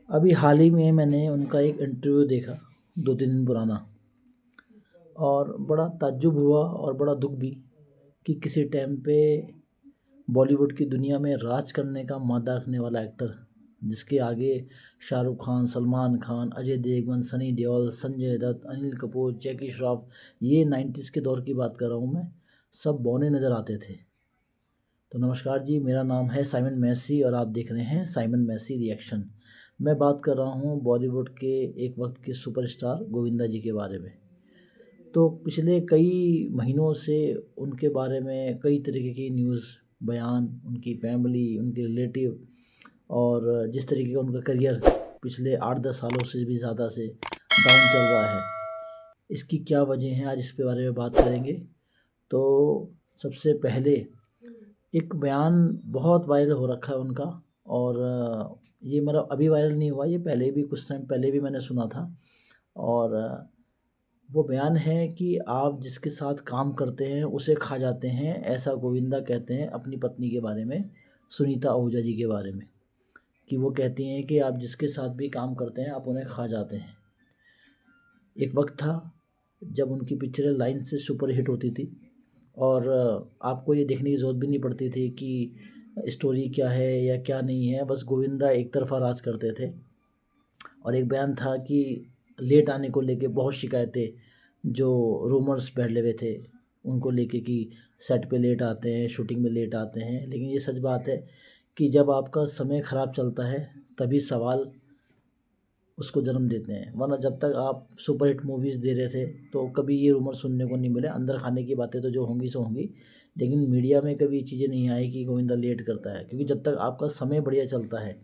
अभी हाल ही में मैंने उनका एक इंटरव्यू देखा 2-3 दिन पुराना और बड़ा ताज्जुब हुआ और बड़ा दुख भी कि किसी टाइम पे बॉलीवुड की दुनिया में राज करने का मादा रखने वाला एक्टर जिसके आगे शाहरुख खान, सलमान खान, अजय देवगन, सनी देओल, संजय दत्त, अनिल कपूर, जैकी श्रॉफ, ये 90s के दौर की बात कर रहा हूँ मैं, सब बौने नज़र आते थे। तो नमस्कार जी, मेरा नाम है साइमन मैसी और आप देख रहे हैं साइमन मैसी रिएक्शन। मैं बात कर रहा हूँ बॉलीवुड के एक वक्त के सुपरस्टार गोविंदा जी के बारे में। तो पिछले कई महीनों से उनके बारे में कई तरीके की न्यूज़, बयान, उनकी फैमिली, उनके रिलेटिव और जिस तरीके का उनका करियर पिछले 8-10 सालों से भी ज़्यादा से डाउन चल रहा है, इसकी क्या वजह है, आज इसके बारे में बात करेंगे। तो सबसे पहले एक बयान बहुत वायरल हो रखा है उनका और ये मतलब अभी वायरल नहीं हुआ, ये पहले भी कुछ टाइम पहले भी मैंने सुना था। और वो बयान है कि आप जिसके साथ काम करते हैं उसे खा जाते हैं, ऐसा गोविंदा कहते हैं अपनी पत्नी के बारे में, सुनीता आहूजा जी के बारे में, कि वो कहती हैं कि आप जिसके साथ भी काम करते हैं आप उन्हें खा जाते हैं। एक वक्त था जब उनकी पिक्चरें लाइन से सुपर हिट होती थी और आपको ये देखने की ज़रूरत भी नहीं पड़ती थी कि स्टोरी क्या है या क्या नहीं है, बस गोविंदा एक तरफ़ा राज करते थे। और एक बयान था कि लेट आने को लेके बहुत शिकायतें, जो रूमर्स फैले हुए थे उनको लेके कि सेट पे लेट आते हैं, शूटिंग में लेट आते हैं। लेकिन ये सच बात है कि जब आपका समय ख़राब चलता है तभी सवाल उसको जन्म देते हैं, वरना जब तक आप सुपरहिट मूवीज़ दे रहे थे तो कभी ये रूमर सुनने को नहीं मिले। अंदर खाने की बातें तो जो होंगी सो होंगी, लेकिन मीडिया में कभी चीज़ें नहीं आई कि गोविंदा लेट करता है, क्योंकि जब तक आपका समय बढ़िया चलता है,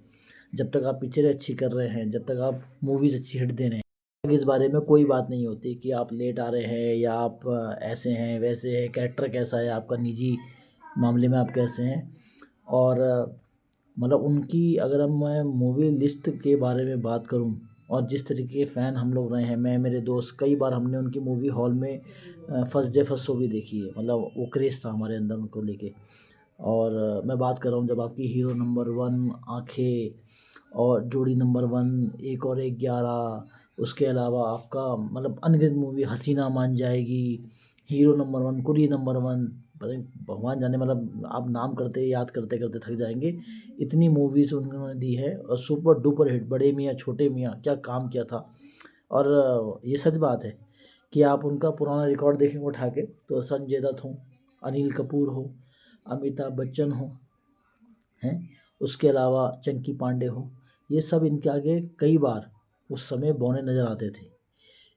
जब तक आप पिक्चरें अच्छी कर रहे हैं, जब तक आप मूवीज़ अच्छी हिट दे रहे हैं, इस बारे में कोई बात नहीं होती कि आप लेट आ रहे हैं या आप ऐसे हैं वैसे हैं, कैरेक्टर कैसा है आपका, निजी मामले में आप कैसे हैं। और मतलब उनकी अगर हम मैं मूवी लिस्ट के बारे में बात करूं और जिस तरीके के फ़ैन हम लोग रहे हैं, मैं मेरे दोस्त कई बार हमने उनकी मूवी हॉल में फर्स्ट डे फर्स्ट शो भी देखी है। मतलब वो क्रेज़ था हमारे अंदर उनको लेके। और मैं बात कर रहा हूँ जब आपकी हीरो नंबर 1, आँखें, और जोड़ी नंबर 1, एक और एक 11, उसके अलावा आपका मतलब अनगिनत मूवी, हसीना मान जाएगी, हीरो नंबर 1, कुली नंबर 1, पता नहीं भगवान जाने, मतलब आप नाम करते याद करते करते थक जाएंगे, इतनी मूवीज़ उन्होंने दी है और सुपर डुपर हिट। बड़े मियाँ छोटे मियाँ, क्या काम किया था। और ये सच बात है कि आप उनका पुराना रिकॉर्ड देखेंगे उठा के तो संजय दत्त हो, अनिल कपूर हो, अमिताभ बच्चन हो, हैं, उसके अलावा चंकी पांडे हो, ये सब इनके आगे कई बार उस समय बौने नज़र आते थे।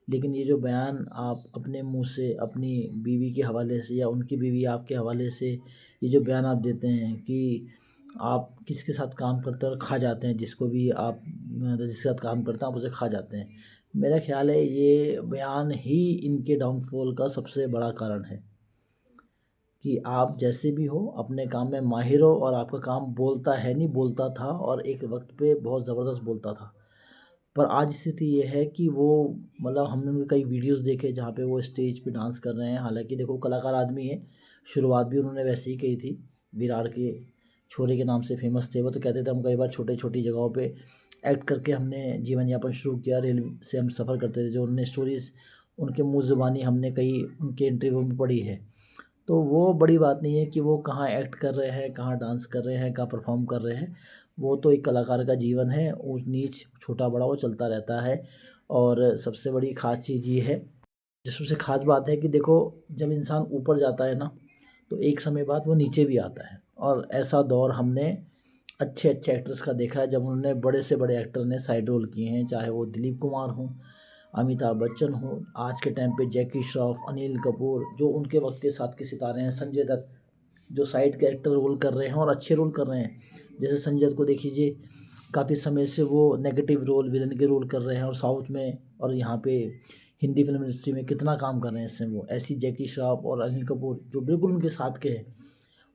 लेकिन ये जो बयान आप अपने मुंह से अपनी बीवी के हवाले से या उनकी बीवी आपके हवाले से ये जो बयान आप देते हैं कि आप किसके साथ काम करते हैं और खा जाते हैं, जिसको भी आप जिसके साथ काम करते हैं आप उसे खा जाते हैं, मेरा ख्याल है ये बयान ही इनके डाउनफॉल का सबसे बड़ा कारण है। कि आप जैसे भी हो अपने काम में माहिर हो और आपका काम बोलता है, नहीं बोलता था और एक वक्त पे बहुत ज़बरदस्त बोलता था। पर आज स्थिति ये है कि वो मतलब हमने उनके कई वीडियोस देखे जहाँ पे वो स्टेज पे डांस कर रहे हैं। हालांकि देखो कलाकार आदमी है, शुरुआत भी उन्होंने वैसे ही की थी, विराट के छोरे के नाम से फेमस थे वो। तो कहते थे हम कई बार छोटे छोटी जगहों पे एक्ट करके हमने जीवन यापन शुरू किया, रेल से हम सफ़र करते थे। जो उन्होंने स्टोरीज़ उनके मुँह ज़ुबानी हमने कई उनके इंटरव्यू में पढ़ी है। तो वो बड़ी बात नहीं है कि वो कहाँ एक्ट कर रहे हैं, कहाँ डांस कर रहे हैं, कहाँ परफॉर्म कर रहे हैं। वो तो एक कलाकार का जीवन है, ऊंच नीच छोटा बड़ा वो चलता रहता है। और सबसे बड़ी ख़ास चीज़ ये है, जो सबसे ख़ास बात है कि देखो जब इंसान ऊपर जाता है ना तो एक समय बाद वो नीचे भी आता है। और ऐसा दौर हमने अच्छे अच्छे एक्टर्स का देखा है जब उन्होंने बड़े से बड़े एक्टर ने साइड रोल किए हैं, चाहे वो दिलीप कुमार हों, अमिताभ बच्चन हो, आज के टाइम पे जैकी श्रॉफ, अनिल कपूर, जो उनके वक्त के साथ के सितारे हैं, संजय दत्त, जो साइड कैरेक्टर रोल कर रहे हैं और अच्छे रोल कर रहे हैं। जैसे संजय दत्त को देख लीजिए, काफ़ी समय से वो नेगेटिव रोल, विलन के रोल कर रहे हैं और साउथ में और यहाँ पे हिंदी फिल्म इंडस्ट्री में कितना काम कर रहे हैं इससे वो। ऐसी जैकी श्रॉफ और अनिल कपूर जो बिल्कुल उनके साथ के हैं,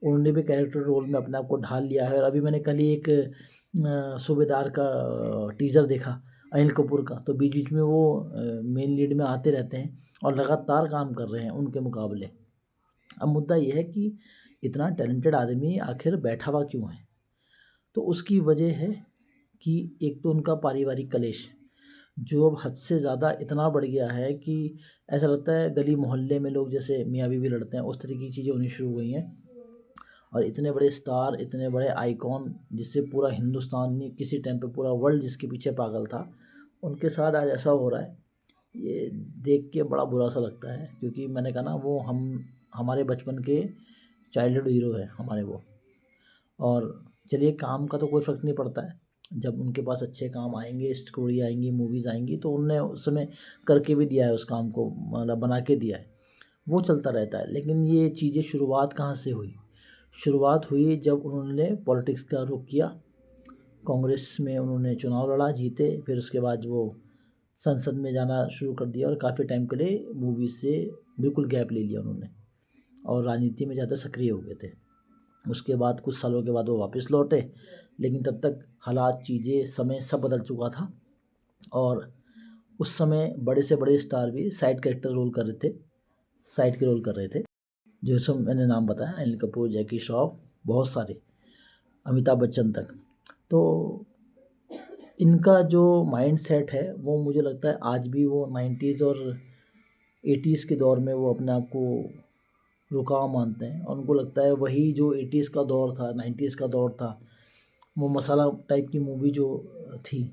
उन्होंने भी कैरेक्टर रोल में अपने आप को ढाल लिया है। और अभी मैंने कल ही एक सूबेदार का टीज़र देखा अनिल कपूर का, तो बीच बीच में वो मेन लीड में आते रहते हैं और लगातार काम कर रहे हैं उनके मुकाबले। अब मुद्दा ये है कि इतना टैलेंटेड आदमी आखिर बैठा हुआ क्यों है? तो उसकी वजह है कि एक तो उनका पारिवारिक कलेश जो अब हद से ज़्यादा इतना बढ़ गया है कि ऐसा लगता है गली मोहल्ले में लोग जैसे मियाँ बीवी लड़ते हैं, उस तरह की चीज़ें होनी शुरू हो गई हैं। और इतने बड़े स्टार, इतने बड़े आइकॉन, जिससे पूरा हिंदुस्तान नहीं किसी टाइम पे पूरा वर्ल्ड जिसके पीछे पागल था, उनके साथ आज ऐसा हो रहा है। ये देख के बड़ा बुरा सा लगता है, क्योंकि मैंने कहा ना, वो हमारे बचपन के चाइल्डहुड हीरो है हमारे वो। और चलिए, काम का तो कोई फ़र्क नहीं पड़ता है, जब उनके पास अच्छे काम आएंगे, स्टोरी आएंगी, मूवीज़ आएंगी, तो उनने उस समय करके भी दिया है, उस काम को मतलब बना के दिया है, वो चलता रहता है। लेकिन ये चीज़ें शुरुआत कहाँ से हुई? शुरुआत हुई जब उन्होंने पॉलिटिक्स का रुख किया, कांग्रेस में उन्होंने चुनाव लड़ा, जीते, फिर उसके बाद वो संसद में जाना शुरू कर दिया और काफ़ी टाइम के लिए मूवीज़ से बिल्कुल गैप ले लिया उन्होंने, और राजनीति में ज़्यादा सक्रिय हो गए थे। उसके बाद कुछ सालों के बाद वो वापस लौटे, लेकिन तब तक हालात, चीज़ें, समय सब बदल चुका था। और उस समय बड़े से बड़े स्टार भी साइड कैरेक्टर रोल कर रहे थे, साइड के रोल कर रहे थे, जो सब मैंने नाम बताया, अनिल कपूर, जैकी श्रॉफ, बहुत सारे, अमिताभ बच्चन तक। तो इनका जो माइंड सेट है वो मुझे लगता है आज भी वो 90s और 80s के दौर में वो अपने आप को रुकाव मानते हैं, और उनको लगता है वही जो 80s का दौर था, 90s का दौर था, वो मसाला टाइप की मूवी जो थी,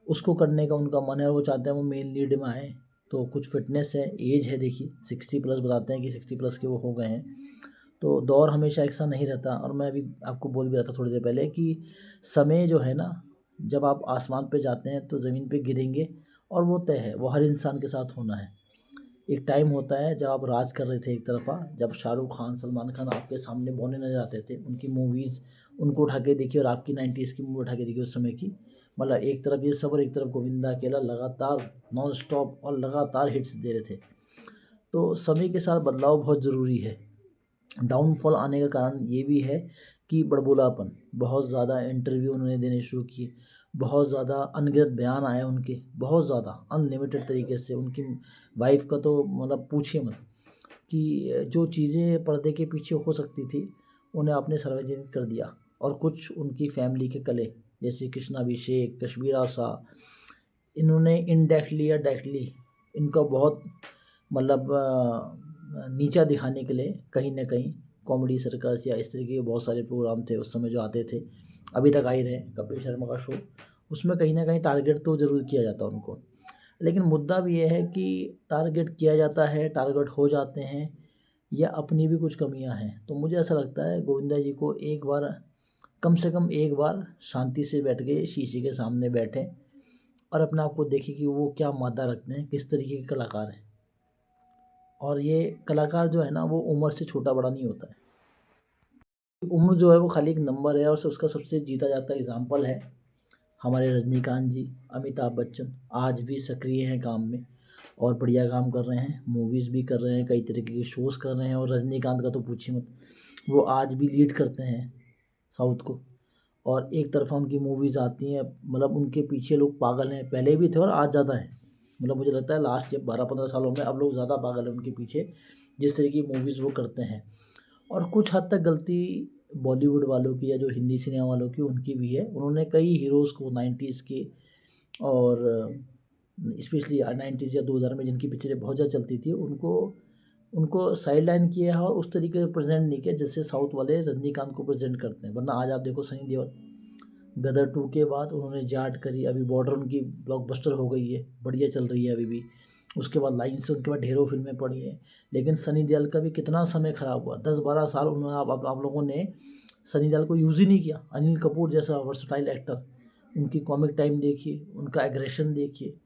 उसको करने का उनका मन है, और वो चाहते हैं वो मेन लीड में आए। तो कुछ फिटनेस है, एज है, देखिए 60+ बताते हैं कि 60+ के वो हो गए हैं। तो दौर हमेशा एक सा नहीं रहता, और मैं अभी आपको बोल भी रहा था थोड़ी देर पहले कि समय जो है ना, जब आप आसमान पे जाते हैं तो ज़मीन पे गिरेंगे, और वो तय है, वो हर इंसान के साथ होना है। एक टाइम होता है जब आप राज कर रहे थे एक तरफ़ा, जब शाहरुख खान, सलमान खान आपके सामने बौने नज़र आते थे, उनकी मूवीज़, उनको उठा के देखिए, और आपकी 90s की मूवी उठा के देखिए उस समय की, मतलब एक तरफ ये सब और एक तरफ गोविंदा अकेला लगातार नॉन स्टॉप और लगातार हिट्स दे रहे थे। तो समय के साथ बदलाव बहुत ज़रूरी है। डाउनफॉल आने का कारण ये भी है कि बड़बोलापन, बहुत ज़्यादा इंटरव्यू उन्होंने देने शुरू किए, बहुत ज़्यादा अनगिनत बयान आए उनके, बहुत ज़्यादा अनलिमिटेड तरीके से। उनकी वाइफ का तो मतलब पूछिए मत, कि जो चीज़ें पर्दे के पीछे हो सकती थी उन्हें आपने सार्वजनिक कर दिया। और कुछ उनकी फैमिली के कले, जैसे कृष्णाभिषेक, कश्मीरा शाह, इन्होंने इनडायरेक्टली या डायरेक्टली इनका बहुत मतलब नीचा दिखाने के लिए कहीं ना कहीं कॉमेडी सर्कस या इस तरह के बहुत सारे प्रोग्राम थे उस समय जो आते थे, अभी तक आ ही रहे, कपिल शर्मा का शो, उसमें कहीं ना कहीं टारगेट तो ज़रूर किया जाता उनको। लेकिन मुद्दा भी ये है कि टारगेट किया जाता है, टारगेट हो जाते हैं, या अपनी भी कुछ कमियां हैं। तो मुझे ऐसा लगता है गोविंदा जी को एक बार, कम से कम एक बार शांति से बैठ के शीशे के सामने बैठें और अपने आप को देखें कि वो क्या मादा रखते हैं, किस तरीके के कलाकार हैं। और ये कलाकार जो है ना, वो उम्र से छोटा बड़ा नहीं होता है। उम्र जो है वो खाली एक नंबर है, और उसका सबसे जीता जाता एग्जाम्पल है हमारे रजनीकांत जी, अमिताभ बच्चन, आज भी सक्रिय हैं काम में और बढ़िया काम कर रहे हैं, मूवीज़ भी कर रहे हैं, कई तरीके के शोज़ कर रहे हैं। और रजनीकांत का तो पूछिए मत, वो आज भी लीड करते हैं साउथ को। और एक तरफा उनकी मूवीज़ आती हैं, मतलब उनके पीछे लोग पागल हैं, पहले भी थे और आज ज़्यादा हैं। मतलब मुझे लगता है लास्ट 12-15 सालों में अब लोग ज़्यादा पागल हैं उनके पीछे, जिस तरह की मूवीज़ वो करते हैं। और कुछ हद तक गलती बॉलीवुड वालों की या जो हिंदी सिनेमा वालों की, उनकी भी है। उन्होंने कई हीरोज़ को 90s के और स्पेशली 90s या 2000 में जिनकी पिक्चरें बहुत ज़्यादा चलती थी, उनको उनको साइड लाइन किया है और उस तरीके से प्रेजेंट नहीं किया जैसे साउथ वाले रजनीकांत को प्रेजेंट करते हैं। वरना आज आप देखो सनी देओल, गदर 2 के बाद उन्होंने जाट करी, अभी बॉर्डर उनकी ब्लॉकबस्टर हो गई है, बढ़िया चल रही है अभी भी। उसके बाद लाइन से उनके बाद ढेरों फिल्में पड़ी हैं। लेकिन सनी देओल का भी कितना समय ख़राब हुआ, 10-12 साल उन्होंने आप लोगों ने सनी देओल को यूज़ ही नहीं किया। अनिल कपूर जैसा वर्सटाइल एक्टर, उनकी कॉमिक टाइम देखिए, उनका एग्रेशन देखिए,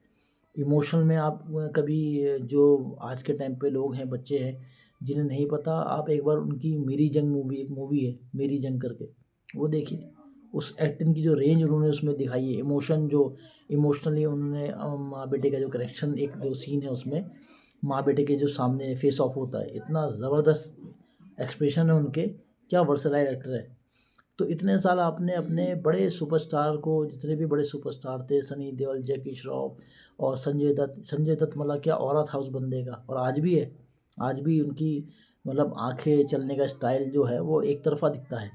इमोशन में आप कभी, जो आज के टाइम पे लोग हैं, बच्चे हैं जिन्हें नहीं पता, आप एक बार उनकी मेरी जंग मूवी, एक मूवी है मेरी जंग करके, वो देखिए। उस एक्टिंग की जो रेंज उन्होंने उसमें दिखाई है, इमोशन जो इमोशनली उन्होंने माँ बेटे का जो कनेक्शन, एक दो सीन है उसमें, माँ बेटे के जो सामने फेस ऑफ होता है, इतना ज़बरदस्त एक्सप्रेशन है उनके, क्या वर्सटाइल एक्टर है। तो इतने साल आपने अपने बड़े सुपरस्टार को, जितने भी बड़े सुपरस्टार थे, सनी देओल, जैकी श्रॉफ और संजय दत्त मतलब क्या ऑरा था उस बंदे का, और आज भी है। आज भी उनकी मतलब आंखें, चलने का स्टाइल जो है वो एक तरफा दिखता है।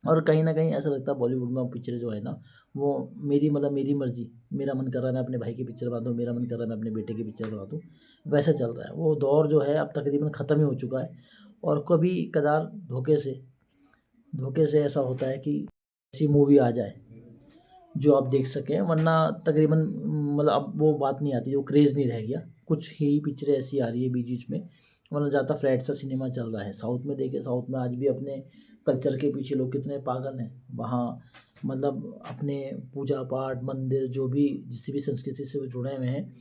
और कहीं ना कहीं ऐसा लगता है बॉलीवुड में पिक्चरें जो है ना, वो मेरी मर्ज़ी, मेरा मन कर रहा है मैं अपने भाई की पिक्चर बना दूँ, मेरा मन कर रहा है मैं अपने बेटे की पिक्चर बना दूँ, वैसा चल रहा है। वो दौर जो है अब तकरीबन ख़त्म ही हो चुका है। और कभी-कदार धोखे से ऐसा होता है कि ऐसी मूवी आ जाए जो आप देख सकें, वरना तकरीबन अब वो बात नहीं आती, वो क्रेज़ नहीं रह गया। कुछ ही पिक्चरें ऐसी आ रही है बीच-बीच में, वरना ज़्यादा फ्लैट सा सिनेमा चल रहा है। साउथ में देखिए, साउथ में आज भी अपने कल्चर के पीछे लोग कितने पागल हैं। वहाँ अपने पूजा पाठ, मंदिर, जो भी जिस भी संस्कृति से वो जुड़े हुए हैं,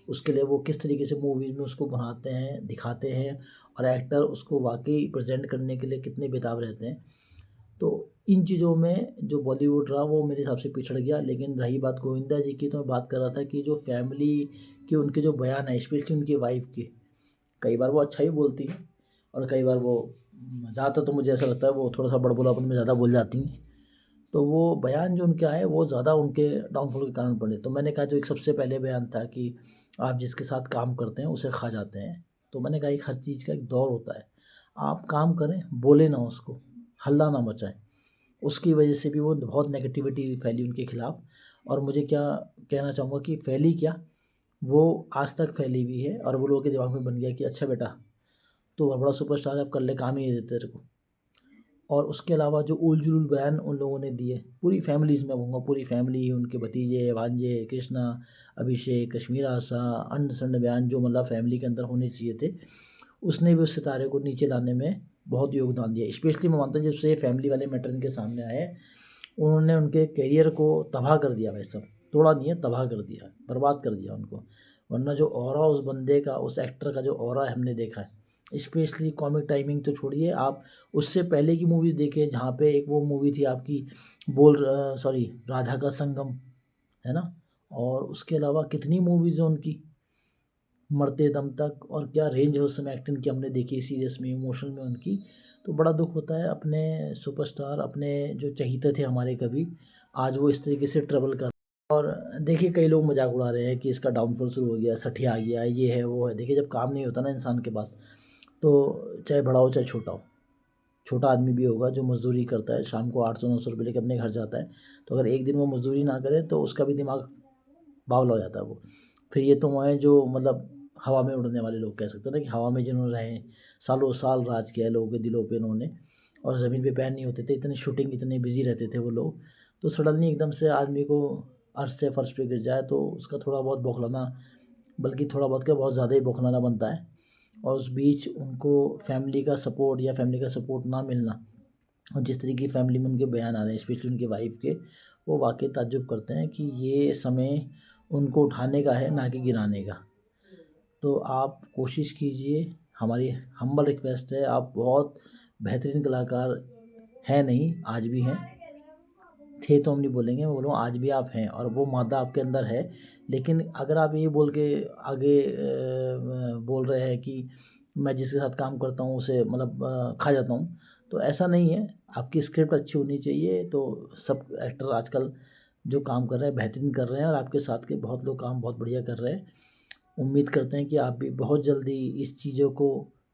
उसके लिए वो किस तरीके से मूवीज़ में उसको बनाते हैं, दिखाते हैं, और एक्टर उसको वाक़ई प्रेज़ेंट करने के लिए कितने बेताब रहते हैं। तो इन चीज़ों में जो बॉलीवुड रहा वो मेरे हिसाब से पिछड़ गया। लेकिन रही बात गोविंदा जी की, तो मैं बात कर रहा था कि जो फैमिली के उनके जो बयान है, स्पेशली उनकी वाइफ़ के, कई बार वो अच्छा ही बोलती हैं और कई बार वो ज़्यादातर तो मुझे ऐसा लगता है वो थोड़ा-सा बड़बोलापन में ज़्यादा बोल जाती हैं। तो वो बयान जो उनके आए वो ज़्यादा उनके डाउनफॉल के कारण पड़े। तो मैंने कहा, जो एक सबसे पहले बयान था कि आप जिसके साथ काम करते हैं उसे खा जाते हैं। तो मैंने कहा, एक हर चीज़ का एक दौर होता है। आप काम करें, बोले ना उसको, हल्ला ना मचाएँ। उसकी वजह से भी वो बहुत नेगेटिविटी फैली उनके खिलाफ़। और मुझे क्या कहना चाहूँगा कि फैली क्या, वो आज तक फैली हुई है और वो लोगों के दिमाग में बन गया कि अच्छा बेटा, तू बहुत बड़ा सुपरस्टार है, अब कर ले, काम ही नहीं देते तेरे को। और उसके अलावा जो उल-जुलूल बयान उन लोगों ने दिए, पूरी फैमिलीज़ में कहूँगा, पूरी फैमिली, उनके भतीजे, भांजे, कृष्णा, अभिषेक, कश्मीरा आशा, अंड-शंड बयान जो फैमिली के अंदर होने चाहिए थे, उसने भी उस सितारे को नीचे लाने में बहुत योगदान दिया। स्पेशली मैं मानता हूँ जब से फैमिली वाले मैटर इनके सामने आए, उन्होंने उनके करियर को तबाह कर दिया भाई साहब। तोड़ा नहीं है, तबाह कर दिया, बर्बाद कर दिया उनको। वरना जो ऑरा उस बंदे का, उस एक्टर का जो ऑरा हमने देखा है, स्पेशली कॉमिक टाइमिंग तो छोड़िए आप, उससे पहले की मूवीज़ देखिए, जहाँ पे एक वो मूवी थी आपकी, राधा का संगम, है ना? और उसके अलावा कितनी मूवीज़ हैं उनकी, मरते दम तक, और क्या रेंज है उस समय एक्टिंग की हमने देखी, सीरियस में, इमोशनल में उनकी। तो बड़ा दुःख होता है, अपने सुपरस्टार, अपने जो चहीते थे हमारे कभी, आज वो इस तरीके से ट्रबल कर। और देखिए, कई लोग मजाक उड़ा रहे हैं कि इसका डाउनफॉल शुरू हो गया, सठिया आ गया, ये है वो है। देखिए, जब काम नहीं होता ना इंसान के पास, तो चाहे बड़ा हो चाहे छोटा हो, छोटा आदमी भी होगा जो मज़दूरी करता है, शाम को 800-900 रुपये लेके अपने घर जाता है, तो अगर एक दिन वो मज़दूरी ना करे तो उसका भी दिमाग बावला हो जाता है वो। फिर ये तो वो हैं जो हवा में उड़ने वाले लोग, कह सकते हैं ना, कि हवा में जिन्होंने रहे, सालों साल राज किया है लोगों के दिलों पे उन्होंने, और ज़मीन पे पैर नहीं होते थे, इतनी शूटिंग, इतने बिज़ी रहते थे वो लोग। तो सडनली एकदम से आदमी को अर्श से फ़र्श पे गिर जाए तो उसका थोड़ा बहुत बौखलाना, बल्कि थोड़ा बहुत क्या, बहुत ज़्यादा ही बौखलाना बनता है। और उस बीच उनको फैमिली का सपोर्ट, या फैमिली का सपोर्ट ना मिलना, और जिस तरीके की फैमिली में उनके बयान आ रहे हैं, स्पेशली उनकी वाइफ़ के, वो वाक़ई ताज्जुब करते हैं कि ये समय उनको उठाने का है, ना कि गिराने का। तो आप कोशिश कीजिए, हमारी हम्बल रिक्वेस्ट है, आप बहुत बेहतरीन कलाकार हैं, नहीं आज भी हैं, थे तो हम नहीं बोलेंगे, मैं बोलूँ आज भी आप हैं और वो मादा आपके अंदर है। लेकिन अगर आप ये बोल के आगे बोल रहे हैं कि मैं जिसके साथ काम करता हूँ उसे खा जाता हूँ, तो ऐसा नहीं है। आपकी स्क्रिप्ट अच्छी होनी चाहिए, तो सब एक्टर आजकल जो काम कर रहे हैं बेहतरीन कर रहे हैं, और आपके साथ के बहुत लोग काम बहुत बढ़िया कर रहे हैं। उम्मीद करते हैं कि आप भी बहुत जल्दी इस चीज़ों को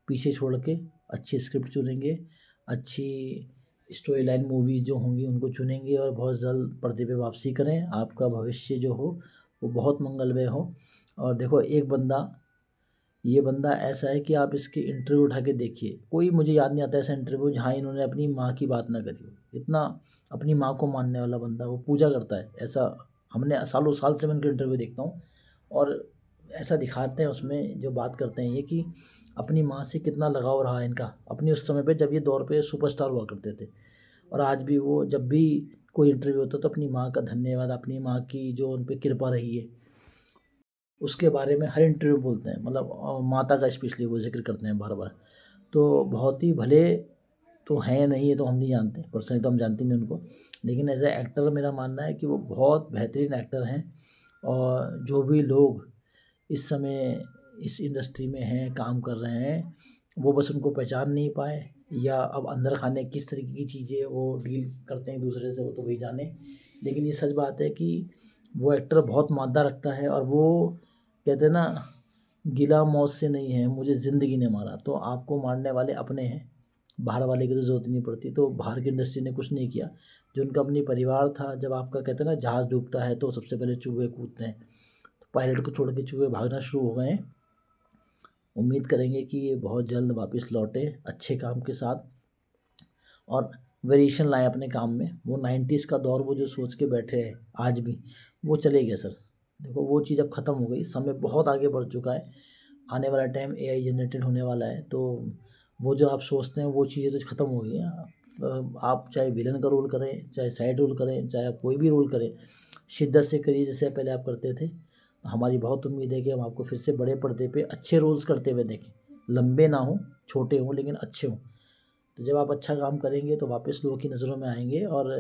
पीछे छोड़ के अच्छी स्क्रिप्ट चुनेंगे, अच्छी स्टोरी लाइन मूवी जो होंगी उनको चुनेंगे, और बहुत जल्द पर्दे पे वापसी करें। आपका भविष्य जो हो वो बहुत मंगलमय हो। और देखो, ये बंदा ऐसा है कि आप इसके इंटरव्यू उठा के देखिए, कोई मुझे याद नहीं आता ऐसा इंटरव्यू जहाँ इन्होंने अपनी माँ की बात ना करी हो। इतना अपनी माँ को मानने वाला बंदा, वो पूजा करता है ऐसा। हमने सालों साल से मैं उनके इंटरव्यू देखता हूँ, और ऐसा दिखाते हैं उसमें, जो बात करते हैं ये, कि अपनी माँ से कितना लगाव रहा है इनका, अपनी उस समय पे जब ये दौर पे सुपरस्टार हुआ करते थे। और आज भी वो जब भी कोई इंटरव्यू होता है तो अपनी माँ का धन्यवाद, अपनी माँ की जो उन पे कृपा रही है उसके बारे में हर इंटरव्यू बोलते हैं, माता का स्पेशली वो ज़िक्र करते हैं बार-बार। तो बहुत ही भले तो हैं नहीं, ये तो हम नहीं जानते, पर्सनली तो हम जानते नहीं उनको, लेकिन एज़ अ एक्टर मेरा मानना है कि वो बहुत बेहतरीन एक्टर हैं। और जो भी लोग इस समय इस इंडस्ट्री में हैं, काम कर रहे हैं, वो बस उनको पहचान नहीं पाए, या अब अंदर खाने किस तरीके की चीज़ें वो डील करते हैं एक दूसरे से, वो तो वही जाने। लेकिन ये सच बात है कि वो एक्टर बहुत मादा रखता है, और वो कहते हैं ना, गिला मौत से नहीं है, मुझे ज़िंदगी ने मारा। तो आपको मारने वाले अपने हैं, बाहर वाले की तो ज़रूरत ही नहीं पड़ती। तो बाहर की इंडस्ट्री ने कुछ नहीं किया, जो उनका अपनी परिवार था, जब आपका कहते हैं ना जहाज़ डूबता है तो सबसे पहले चूहे कूदते हैं, तो पायलट को छोड़ के चूहे भागना शुरू हो गए हैं। उम्मीद करेंगे कि ये बहुत जल्द वापस लौटे अच्छे काम के साथ और वेरिएशन लाएँ अपने काम में। वो 90s का दौर वो जो सोच के बैठे हैं आज भी, वो चले गए सर। देखो वो चीज़ अब ख़त्म हो गई, समय बहुत आगे बढ़ चुका है। आने वाला टाइम एआई जनरेटेड होने वाला है, तो वो जो आप सोचते हैं वो चीज़ें तो ख़त्म हो गई हैं। आप चाहे विलन का रोल करें, चाहे साइड रोल करें, चाहे आप कोई भी रोल करें, शिद्दत से करिए जैसे पहले आप करते थे। हमारी बहुत उम्मीद है कि हम आपको फिर से बड़े पर्दे पे अच्छे रोल्स करते हुए देखें। लंबे ना हों, छोटे हों, लेकिन अच्छे हों। तो जब आप अच्छा काम करेंगे तो वापस लोगों की नज़रों में आएंगे और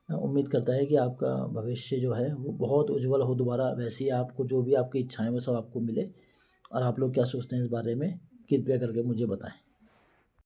उम्मीद करता है कि आपका भविष्य जो है वो बहुत उज्जवल हो। दोबारा वैसे ही आपको जो भी आपकी इच्छाएं वो सब आपको मिले। और आप लोग क्या सोचते हैं इस बारे में, कृपया करके मुझे बताएं।